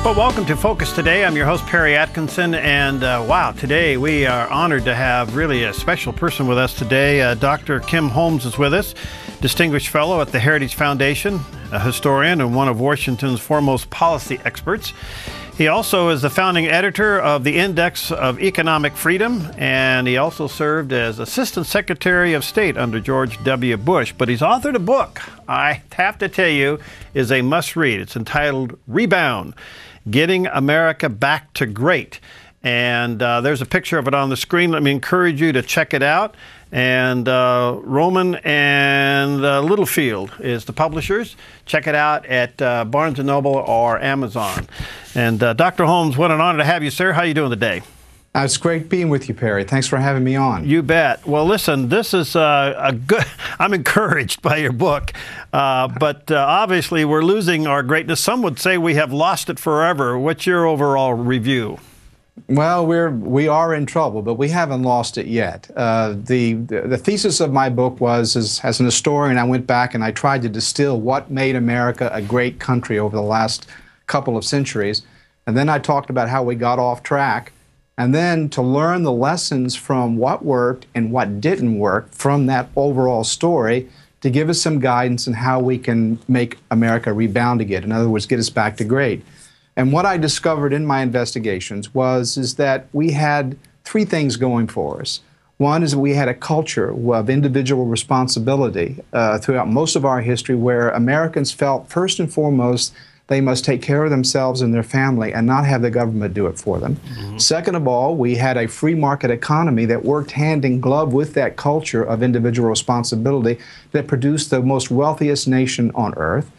Well, welcome to Focus Today. I'm your host, Perry Atkinson, and wow, today we are honored to have really a special person with us today. Dr. Kim Holmes is with us, Distinguished Fellow at the Heritage Foundation, a historian and one of Washington's foremost policy experts. He also is the founding editor of the Index of Economic Freedom, and he also served as Assistant Secretary of State under George W. Bush. But he's authored a book, I have to tell you, is a must-read. It's entitled Rebound, Getting America Back to Great. And there's a picture of it on the screen. Let me encourage you to check it out. And Roman and Littlefield is the publishers. Check it out at Barnes & Noble or Amazon. And Dr. Holmes, what an honor to have you, sir. How are you doing today? It's great being with you, Perry. Thanks for having me on. You bet. Well, listen, this is a good, I'm encouraged by your book, but obviously we're losing our greatness. Some would say we have lost it forever. What's your overall review? Well, we are in trouble, but we haven't lost it yet. The thesis of my book was, as an historian, I went back and I tried to distill what made America a great country over the last couple of centuries. And then I talked about how we got off track. And then to learn the lessons from what worked and what didn't work from that overall story to give us some guidance on how we can make America rebound again. In other words, get us back to great. And what I discovered in my investigations is that we had three things going for us. One is that we had a culture of individual responsibility throughout most of our history where Americans felt, first and foremost, they must take care of themselves and their family and not have the government do it for them. Mm-hmm. Second of all, we had a free market economy that worked hand in glove with that culture of individual responsibility that produced the most wealthiest nation on earth.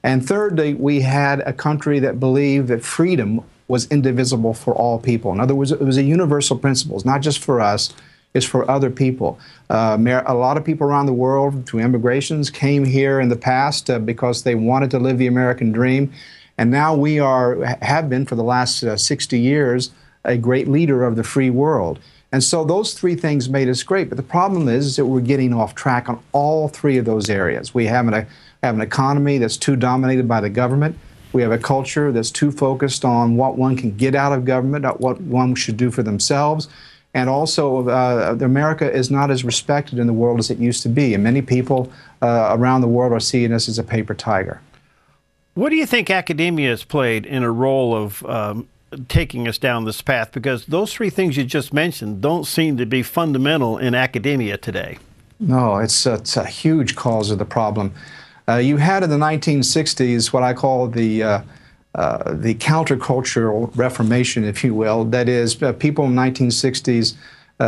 And thirdly, we had a country that believed that freedom was indivisible for all people. In other words, it was a universal principle. It's not just for us, it's for other people. A lot of people around the world, through immigrations, came here in the past because they wanted to live the American dream. And now we have been for the last 60 years, a great leader of the free world. And so those three things made us great. But the problem is that we're getting off track on all three of those areas. We have an economy that's too dominated by the government. We have a culture that's too focused on what one can get out of government, not what one should do for themselves. And also, America is not as respected in the world as it used to be. And many people around the world are seeing us as a paper tiger. What do you think academia has played in a role of taking us down this path? Because those three things you just mentioned don't seem to be fundamental in academia today. No, it's a huge cause of the problem. You had in the 1960s what I call the countercultural reformation, if you will. That is, people in the 1960s,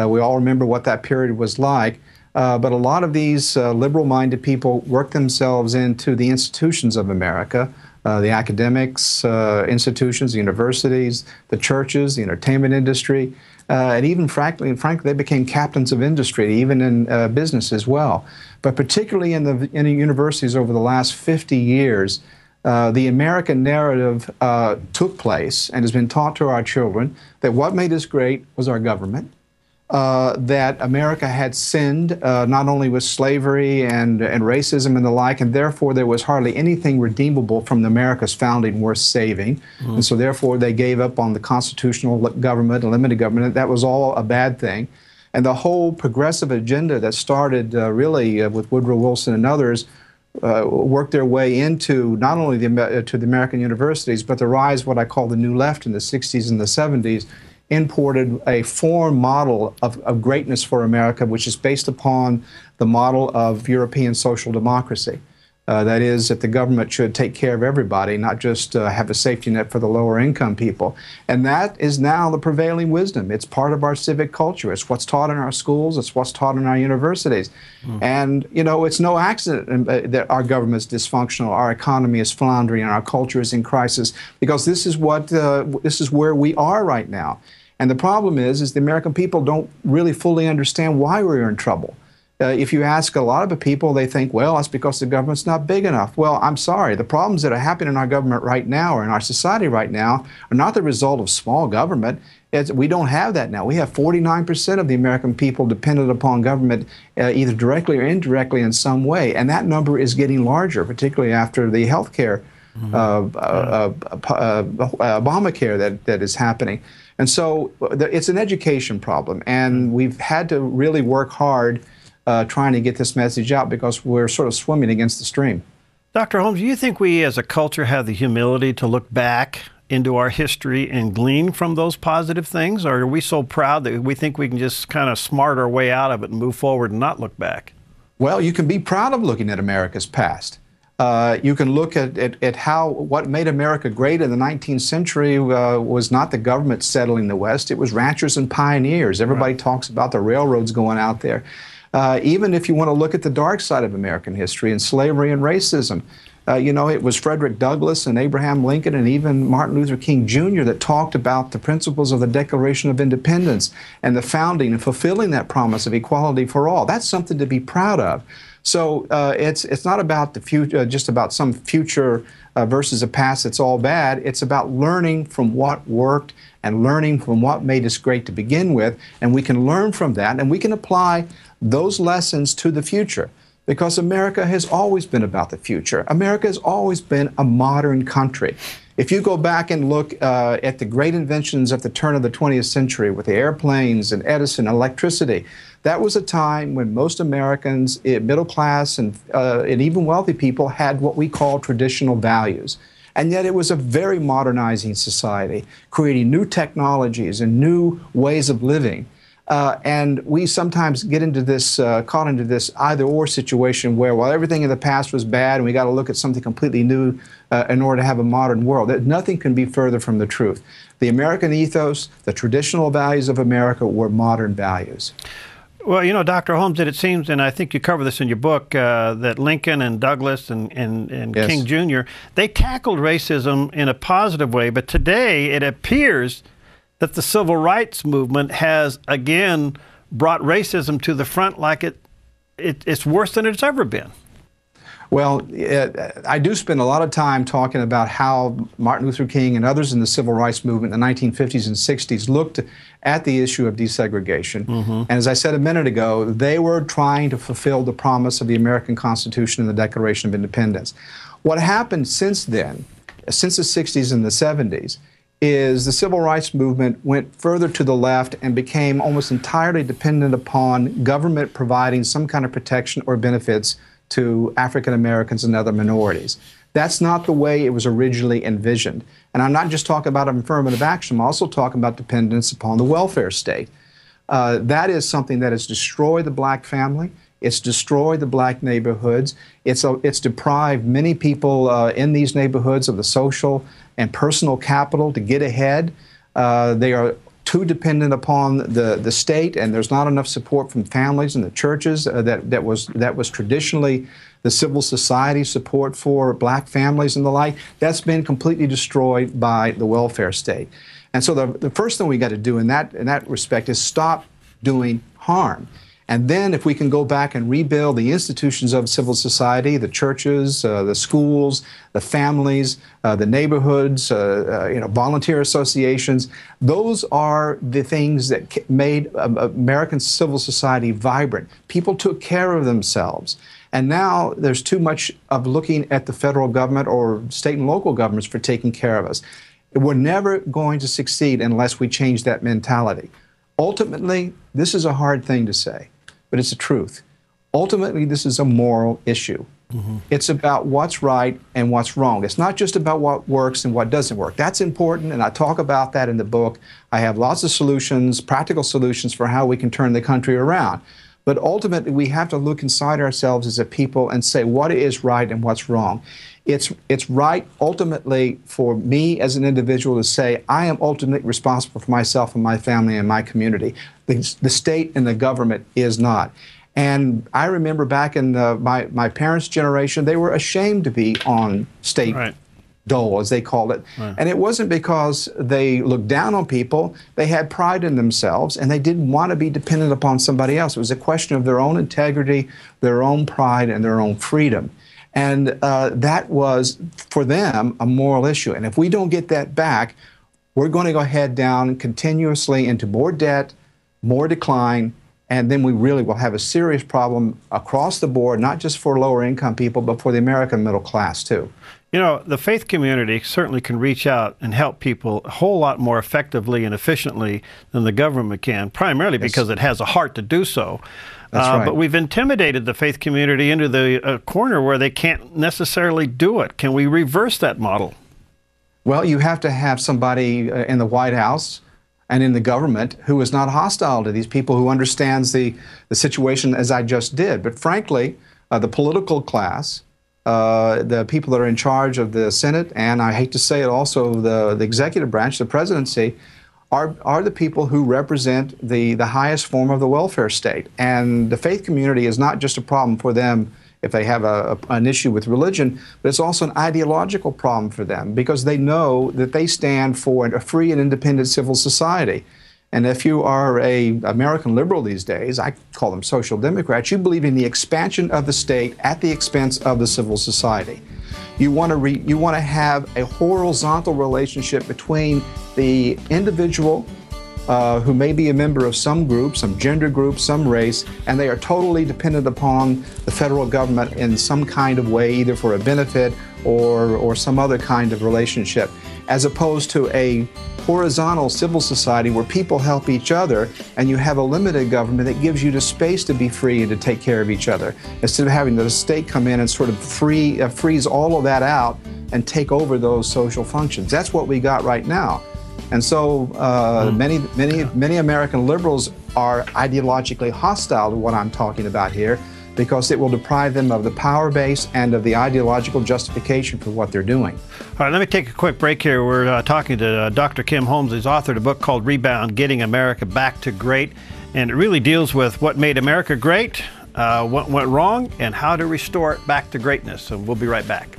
we all remember what that period was like, but a lot of these liberal-minded people worked themselves into the institutions of America, the academics, institutions, the universities, the churches, the entertainment industry, and even frankly, they became captains of industry, even in business as well. But particularly in the universities over the last 50 years, the American narrative took place and has been taught to our children that what made us great was our government, that America had sinned not only with slavery and racism and the like, and therefore there was hardly anything redeemable from America's founding worth saving. Mm-hmm. And so therefore they gave up on the constitutional government, limited government. That was all a bad thing. And the whole progressive agenda that started really with Woodrow Wilson and others worked their way into not only to the American universities, but the rise of what I call the New Left in the 60s and the 70s imported a foreign model of greatness for America, which is based upon the model of European social democracy. That is, that the government should take care of everybody, not just have a safety net for the lower income people. And that is now the prevailing wisdom. It's part of our civic culture. It's what's taught in our schools. It's what's taught in our universities. Mm. And, you know, it's no accident that our government's dysfunctional, our economy is floundering, and our culture is in crisis, because this is where we are right now. And the problem is the American people don't really fully understand why we're in trouble. If you ask a lot of the people, they think, well, that's because the government's not big enough. Well, I'm sorry. The problems that are happening in our government right now or in our society right now are not the result of small government. We don't have that now. We have 49% of the American people dependent upon government either directly or indirectly in some way. And that number is getting larger, particularly after the health care Obamacare that is happening. And so it's an education problem, and we've had to really work hard trying to get this message out because we're sort of swimming against the stream. Dr. Holmes, do you think we as a culture have the humility to look back into our history and glean from those positive things? Or are we so proud that we think we can just kind of smart our way out of it and move forward and not look back? Well, you can be proud of looking at America's past. You can look at what made America great in the 19th century was not the government settling the West. It was ranchers and pioneers. Everybody talks about the railroads going out there. Even if you want to look at the dark side of American history and slavery and racism, you know, it was Frederick Douglass and Abraham Lincoln and even Martin Luther King Jr. that talked about the principles of the Declaration of Independence and the founding and fulfilling that promise of equality for all. That's something to be proud of. So it's not about the future, just about some future versus a past that's all bad. It's about learning from what worked and learning from what made us great to begin with, and we can learn from that and we can apply those lessons to the future. Because America has always been about the future. America has always been a modern country. If you go back and look at the great inventions at the turn of the 20th century with the airplanes and Edison and electricity, that was a time when most Americans, middle class and even wealthy people, had what we call traditional values. And yet it was a very modernizing society, creating new technologies and new ways of living. And we sometimes get into this, caught into this either-or situation where, well, everything in the past was bad and we got to look at something completely new in order to have a modern world. Nothing can be further from the truth. The American ethos, the traditional values of America were modern values. Well, you know, Dr. Holmes, it seems, and I think you cover this in your book, that Lincoln and Douglas and Yes. King Jr., they tackled racism in a positive way, but today it appears that the civil rights movement has, again, brought racism to the front like it's worse than it's ever been. Well, I do spend a lot of time talking about how Martin Luther King and others in the civil rights movement in the 1950s and 60s looked at the issue of desegregation. And as I said a minute ago, they were trying to fulfill the promise of the American Constitution and the Declaration of Independence. What happened since then, since the 60s and the 70s, is the civil rights movement went further to the left and became almost entirely dependent upon government providing some kind of protection or benefits to African Americans and other minorities. That's not the way it was originally envisioned. And I'm not just talking about affirmative action, I'm also talking about dependence upon the welfare state. That is something that has destroyed the black family. It's destroyed the black neighborhoods. It's deprived many people in these neighborhoods of the social and personal capital to get ahead. They are too dependent upon the state, and there's not enough support from families and the churches that was traditionally the civil society support for black families and the like. That's been completely destroyed by the welfare state. And so the first thing we got to do in that respect is stop doing harm. And then if we can go back and rebuild the institutions of civil society, the churches, the schools, the families, the neighborhoods, volunteer associations, those are the things that made American civil society vibrant. People took care of themselves. And now there's too much of looking at the federal government or state and local governments for taking care of us. We're never going to succeed unless we change that mentality. Ultimately, this is a hard thing to say, but it's the truth. Ultimately, this is a moral issue. It's about what's right and what's wrong. It's not just about what works and what doesn't work. That's important, and I talk about that in the book. I have lots of solutions, practical solutions for how we can turn the country around. But ultimately, we have to look inside ourselves as a people and say what is right and what's wrong. It's right ultimately for me as an individual to say I am ultimately responsible for myself and my family and my community. The state and the government is not. And I remember back in my parents' generation, they were ashamed to be on state dole, as they called it. And it wasn't because they looked down on people. They had pride in themselves, and they didn't want to be dependent upon somebody else. It was a question of their own integrity, their own pride, and their own freedom. And that was, for them, a moral issue. And if we don't get that back, we're going to go head down continuously into more debt, more decline, and then we really will have a serious problem across the board, not just for lower income people, but for the American middle class too. You know, the faith community certainly can reach out and help people a whole lot more effectively and efficiently than the government can, primarily because it has a heart to do so. That's right. But we've intimidated the faith community into the corner where they can't necessarily do it. Can we reverse that model? Well, you have to have somebody in the White House and in the government who is not hostile to these people, who understands the situation as I just did. But frankly, the political class, the people that are in charge of the Senate, and I hate to say it, also the executive branch, the presidency, are the people who represent the highest form of the welfare state. And the faith community is not just a problem for them if they have an issue with religion, but it's also an ideological problem for them, because they know that they stand for a free and independent civil society. And if you are an American liberal these days, I call them social democrats, you believe in the expansion of the state at the expense of the civil society. You want to have a horizontal relationship between the individual who may be a member of some group, some gender group, some race, and they are totally dependent upon the federal government in some kind of way, either for a benefit or some other kind of relationship, as opposed to a horizontal civil society where people help each other, and you have a limited government that gives you the space to be free and to take care of each other, instead of having the state come in and sort of freeze all of that out and take over those social functions. That's what we got right now. And so many American liberals are ideologically hostile to what I'm talking about here, because it will deprive them of the power base and of the ideological justification for what they're doing. All right, let me take a quick break here. We're talking to Dr. Kim Holmes. He's authored a book called Rebound, Getting America Back to Great. And it really deals with what made America great, what went wrong, and how to restore it back to greatness. And we'll be right back.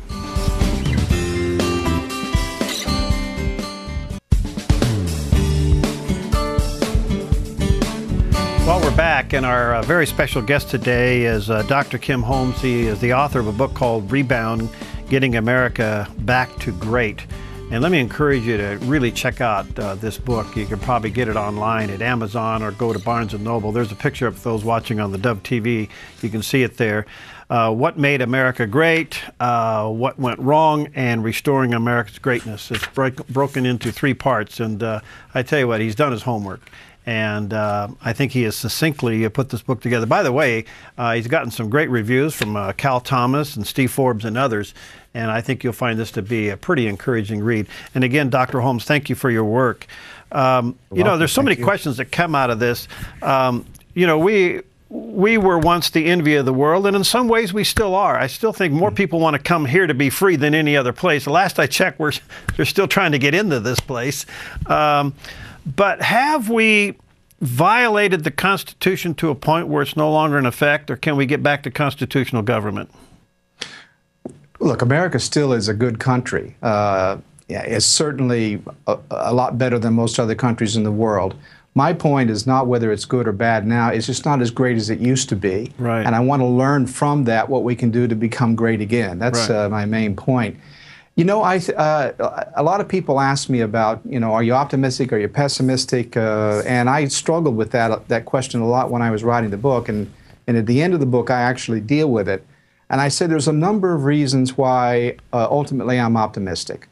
Well, we're back, and our very special guest today is Dr. Kim Holmes. He is the author of a book called Rebound, Getting America Back to Great. And let me encourage you to really check out this book. You can probably get it online at Amazon or go to Barnes & Noble. There's a picture of those watching on the Dove TV. You can see it there. What made America great, what went wrong, and restoring America's greatness. It's broken into 3 parts, and I tell you what, he's done his homework. And I think he has succinctly put this book together. By the way, he's gotten some great reviews from Cal Thomas and Steve Forbes and others. And I think you'll find this to be a pretty encouraging read. And again, Dr. Holmes, thank you for your work. You know, there's so many questions that come out of this. You know, we were once the envy of the world, and in some ways we still are. I still think more people want to come here to be free than any other place. The last I checked, they're still trying to get into this place. But have we violated the Constitution to a point where it's no longer in effect, or can we get back to constitutional government? Look, America still is a good country. It's certainly a lot better than most other countries in the world. My point is not whether it's good or bad now. It's just not as great as it used to be. Right. And I want to learn from that what we can do to become great again. That's my main point. You know, a lot of people ask me about, you know, are you optimistic, are you pessimistic? And I struggled with that question a lot when I was writing the book. And at the end of the book, I actually deal with it. And I said there's a number of reasons why ultimately I'm optimistic.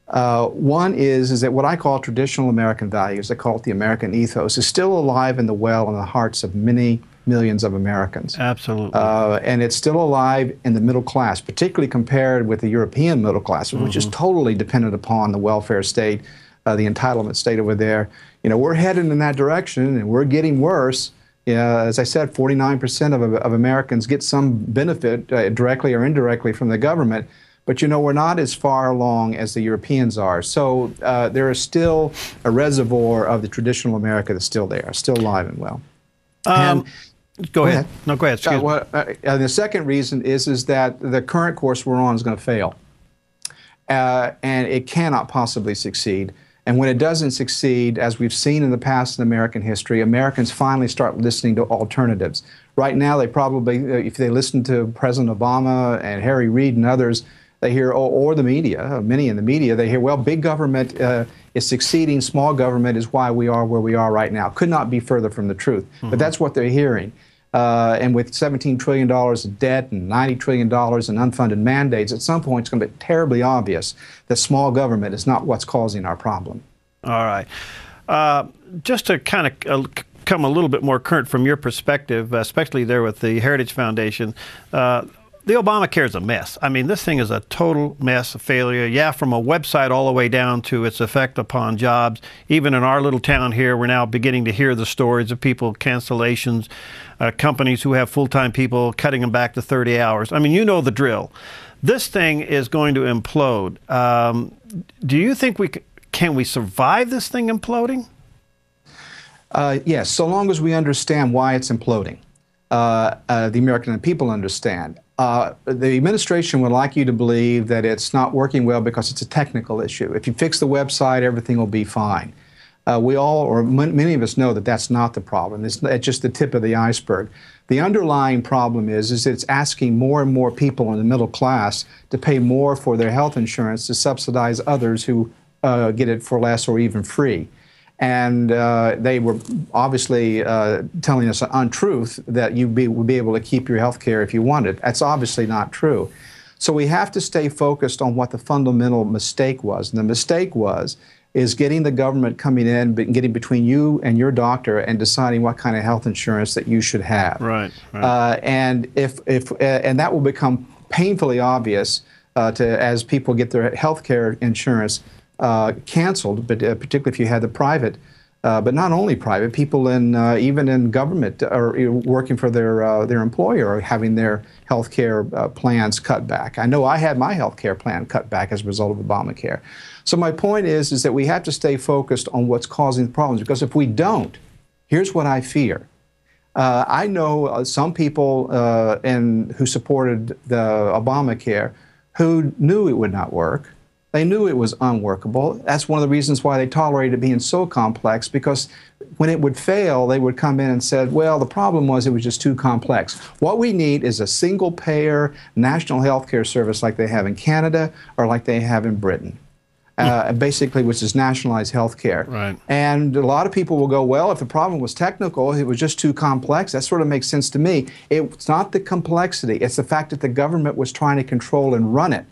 One is that what I call traditional American values, I call it the American ethos, is still alive and well in the hearts of many millions of Americans. Absolutely. And it's still alive in the middle class, particularly compared with the European middle class, which is totally dependent upon the welfare state, the entitlement state over there. You know, we're headed in that direction, and we're getting worse. As I said, 49% of Americans get some benefit, directly or indirectly, from the government. But, you know, we're not as far along as the Europeans are. So there is still a reservoir of the traditional America that's still there, still alive and well. Go ahead. No, go ahead. Excuse me. The second reason is that the current course we're on is going to fail. And it cannot possibly succeed. And when it doesn't succeed, as we've seen in the past in American history, Americans finally start listening to alternatives. Right now, they probably, if they listen to President Obama and Harry Reid and others, they hear, or the media, many in the media, they hear, well, big government is succeeding, small government is why we are where we are right now. Could not be further from the truth. But that's what they're hearing. and with $17 trillion of debt and $90 trillion in unfunded mandates, at some point it's going to be terribly obvious that small government is not what's causing our problem. All right. Just to kind of come a little bit more current from your perspective, especially there with the Heritage Foundation, the Obamacare is a mess. I mean, this thing is a total mess, a failure. Yeah, from a website all the way down to its effect upon jobs. Even in our little town here, we're now beginning to hear the stories of people, cancellations, companies who have full-time people cutting them back to 30 hours. I mean, you know the drill. This thing is going to implode. Do you think can we survive this thing imploding? Yes, so long as we understand why it's imploding. The American people understand. The administration would like you to believe that it's not working well because it's a technical issue. If you fix the website, everything will be fine. We all, or many of us, know that that's not the problem. It's just the tip of the iceberg. The underlying problem is it's asking more and more people in the middle class to pay more for their health insurance to subsidize others who get it for less or even free. And they were obviously telling us an untruth that you would be able to keep your health care if you wanted. That's obviously not true. So we have to stay focused on what the fundamental mistake was. And the mistake is getting the government coming in, getting between you and your doctor and deciding what kind of health insurance that you should have. Right. And and that will become painfully obvious as people get their health care insurance canceled, but particularly if you had the private, but not only private, people in even in government are working for their employer or having their health care plans cut back. I know I had my health care plan cut back as a result of Obamacare. So my point is that we have to stay focused on what's causing the problems, because if we don't, here's what I fear. I know some people who supported the Obamacare who knew it would not work. They knew it was unworkable. That's one of the reasons why they tolerated it being so complex, because when it would fail, they would come in and said, well, the problem was it was just too complex. What we need is a single-payer national health care service like they have in Canada or like they have in Britain. Basically, which is nationalized health care. Right. And a lot of people will go, well, if the problem was technical, it was just too complex. That sort of makes sense to me. It's not the complexity. It's the fact that the government was trying to control and run it.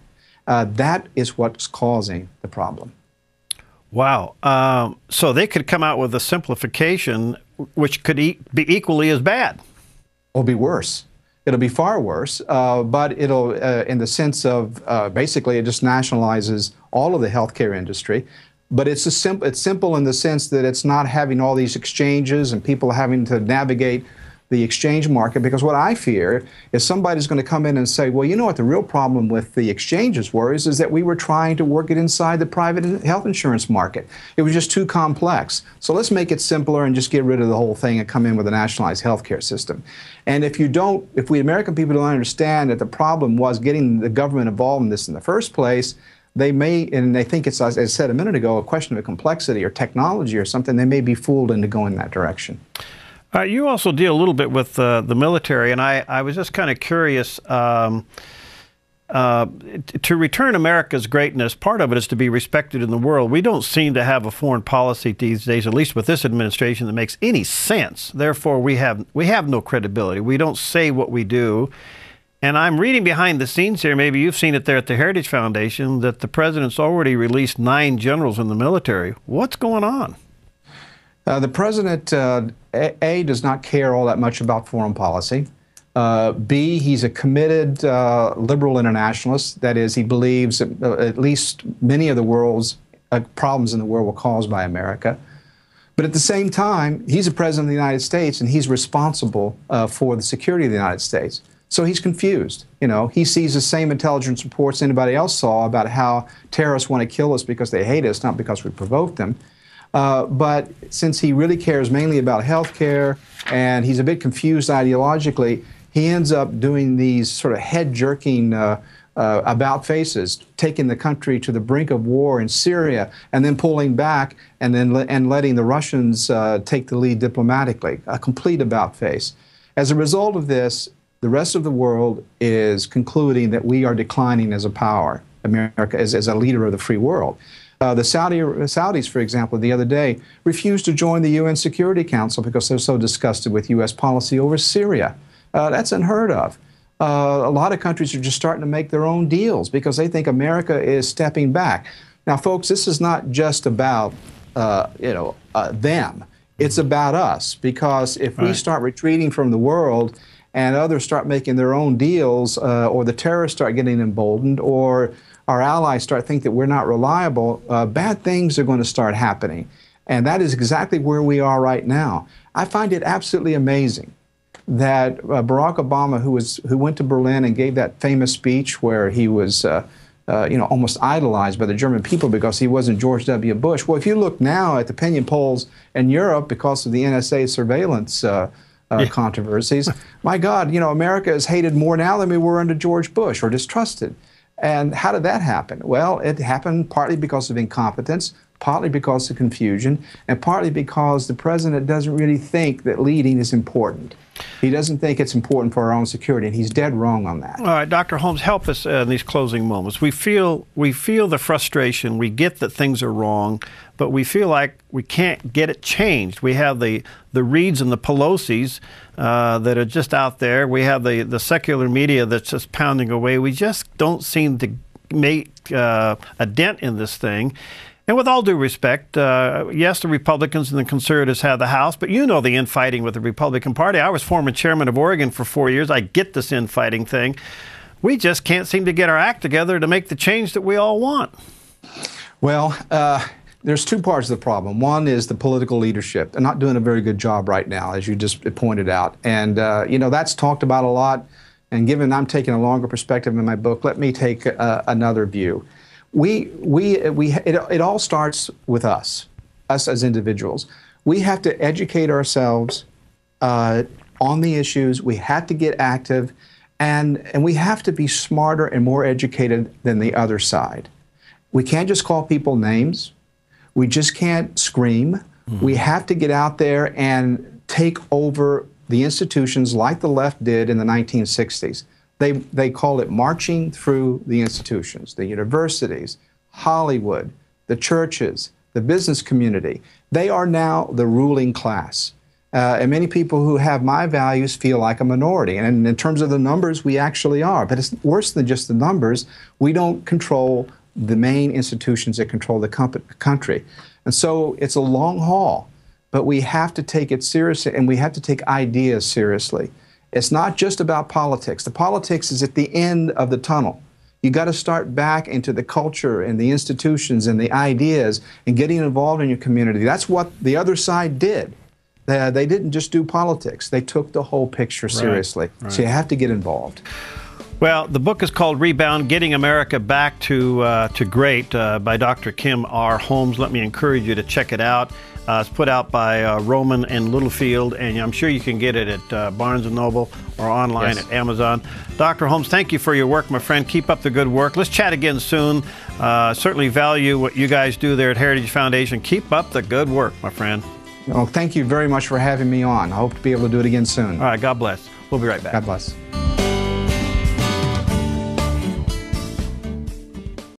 That is what's causing the problem. Wow. So they could come out with a simplification which could be equally as bad. It'll be worse. It'll be far worse, but it'll, in the sense of, basically it just nationalizes all of the healthcare industry. But it's simple in the sense that it's not having all these exchanges and people having to navigate the exchange market, because what I fear is somebody's going to come in and say, well, you know what the real problem with the exchanges is that we were trying to work it inside the private health insurance market. It was just too complex. So let's make it simpler and just get rid of the whole thing and come in with a nationalized healthcare system. And if we American people don't understand that the problem was getting the government involved in this in the first place, they may, and they think it's, as I said a minute ago, a question of complexity or technology or something, they may be fooled into going that direction. You also deal a little bit with the military, and I was just kind of curious, to return America's greatness, part of it is to be respected in the world. We don't seem to have a foreign policy these days, at least with this administration, that makes any sense. Therefore, we have no credibility. We don't say what we do. And I'm reading behind the scenes here, maybe you've seen it there at the Heritage Foundation, that the president's already released 9 generals in the military. What's going on? The president, A, does not care all that much about foreign policy. B, he's a committed liberal internationalist. That is, he believes that at least many of the world's problems in the world were caused by America. But at the same time, he's the president of the United States, and he's responsible for the security of the United States. So he's confused. You know, he sees the same intelligence reports anybody else saw about how terrorists want to kill us because they hate us, not because we provoked them. But since he really cares mainly about health care and he's a bit confused ideologically, he ends up doing these sort of head-jerking about faces, taking the country to the brink of war in Syria and then pulling back and then letting the Russians take the lead diplomatically, a complete about face. As a result of this, the rest of the world is concluding that we are declining as a power, America as a leader of the free world. The Saudis, for example, the other day refused to join the UN Security Council because they're so disgusted with U.S. policy over Syria. That's unheard of. A lot of countries are just starting to make their own deals because they think America is stepping back. Now, folks, this is not just about them. It's about us, because if we start retreating from the world and others start making their own deals, or the terrorists start getting emboldened, or our allies start thinking that we're not reliable, bad things are going to start happening. And that is exactly where we are right now. I find it absolutely amazing that Barack Obama, who went to Berlin and gave that famous speech where he was almost idolized by the German people because he wasn't George W. Bush. Well, if you look now at the opinion polls in Europe because of the NSA surveillance controversies, my God, America is hated more now than we were under George Bush, or distrusted. And how did that happen? Well, it happened partly because of incompetence, partly because of confusion, and partly because the president doesn't really think that leading is important. He doesn't think it's important for our own security, and he's dead wrong on that. All right, Dr. Holmes, help us in these closing moments. We feel the frustration. We get that things are wrong, but we feel like we can't get it changed. We have the Reids and the Pelosi's that are just out there. We have the secular media that's just pounding away. We just don't seem to make a dent in this thing. And with all due respect, yes, the Republicans and the Conservatives have the House, but you know the infighting with the Republican Party. I was former chairman of Oregon for 4 years. I get this infighting thing. We just can't seem to get our act together to make the change that we all want. Well, there's two parts of the problem. One is the political leadership. They're not doing a very good job right now, as you just pointed out. And, that's talked about a lot. And given I'm taking a longer perspective in my book, let me take another view. It all starts with us as individuals. We have to educate ourselves on the issues. We have to get active, and we have to be smarter and more educated than the other side. We can't just call people names. We just can't scream. Mm-hmm. We have to get out there and take over the institutions like the left did in the 1960s. They call it marching through the institutions, the universities, Hollywood, the churches, the business community. They are now the ruling class. And many people who have my values feel like a minority. And in terms of the numbers, we actually are. But it's worse than just the numbers. We don't control the main institutions that control the country. And so it's a long haul. But we have to take it seriously, and we have to take ideas seriously. It's not just about politics. The politics is at the end of the tunnel. You got to start back into the culture and the institutions and the ideas and getting involved in your community. That's what the other side did. They didn't just do politics. They took the whole picture seriously. Right. So you have to get involved. Well, the book is called Rebound, Getting America Back to Great by Dr. Kim R. Holmes. Let me encourage you to check it out. It's put out by Rowman and Littlefield, and I'm sure you can get it at Barnes & Noble or online at Amazon. Dr. Holmes, thank you for your work, my friend. Keep up the good work. Let's chat again soon. Certainly value what you guys do there at Heritage Foundation. Keep up the good work, my friend. Well, thank you very much for having me on. I hope to be able to do it again soon. All right, God bless. We'll be right back. God bless.